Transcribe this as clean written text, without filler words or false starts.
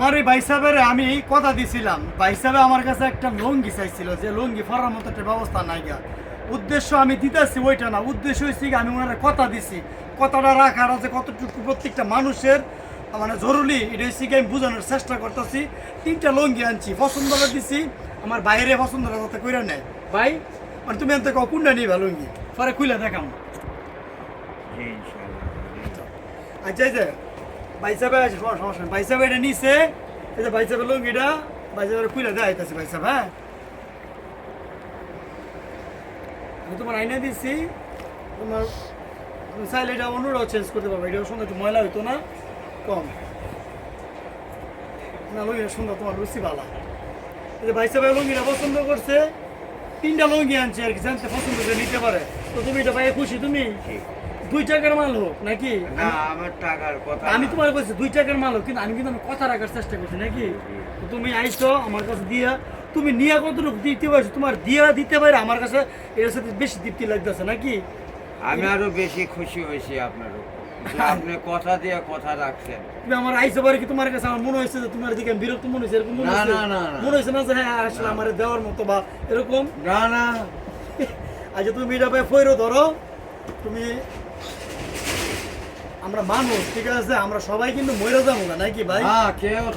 আমার এই ভাই সাহেবের আমি কথা দিছিলাম, ভাই সাহেব আমার কাছে একটা লুঙ্গি চাইছিল, যে লুঙ্গি ফরার মতো একটা ব্যবস্থা নাই গা। উদ্দেশ্য আমি দিতেছি ওইটা না, উদ্দেশ্য হয়েছে কি আমি ওনারা কথা দিছি, কথাটা রাখার আছে কতটুকু প্রত্যেকটা মানুষের মানে জরুরি, এটা হচ্ছে কি আমি বোঝানোর চেষ্টা করতেছি। 3টা লুঙ্গি আনছি, পছন্দ করে দিছি, আমার বাইরে পছন্দ যাতে করে নেয় ভাই। মানে তুমি এনতে কোনটা নিবা লুঙ্গি, পরে খুলে দেখাম। আচ্ছা এই যে ভাই সাহেব আছে, সমস্যা নেই, ভাই সাহেব এটা নিছে, এই যে ভাই সাহেবের লুঙ্গিটা ভাই সাহেবের খুলে দেয় আইতাছে ভাই সাহেব। হ্যাঁ, আমি তোমার আইনা দিচ্ছি, তোমার তুমি চাইলে এটা অন্যরাও চেঞ্জ করতে পারবে, এটা সুন্দর, একটু ময়লা হইতো না, কম না, লুঙ্গিটা সুন্দর, তোমার রুচি ভালো। এই যে ভাই সাহেবের লুঙ্গিটা পছন্দ করছে, 3টা লুঙ্গি আনছে আর কি, জানতে পছন্দ করে নিতে পারে। তো তুমি এটা পাই খুশি? তুমি 2 টাকার মাল হোক নাকি, না আমার টাকার কথা আমি তোমার বলছি 2 টাকার মাল হোক, কিন্তু আমি কিন্তু আমার কথা রাখার চেষ্টা করছি নাকি। তো তুমি আইছো আমার কাছে দিয়া, তুমি নিয়ে কতটুকু দিতে পারছো, তোমার দিয়া দিতে পারে আমার কাছে, এর সাথে বেশি তৃপ্তি লাগতেছে নাকি। আমি আরো বেশি খুশি হয়েছি আপনার উপর, যে আপনি কথা দিয়ে কথা রাখছেন। তুমি আমার আইসো পারে কি, তোমার কাছে আমার মনে হয়েছে যে তোমার দিকে আমি বিরক্ত মনে হয়েছে, এরকম মনে না, হয়েছে? না, না, না। মনে হয়েছে না যে হ্যাঁ আসলে আমার দেওয়ার মতো বা এরকম? না না আচ্ছা তুমি এটা পাই ফইরো ধরো, তুমি আমরা মানুষ, ঠিক আছে, আমরা সবাই কিন্তু মরে যাবো না নাকি ভাই? হ্যাঁ, কেউ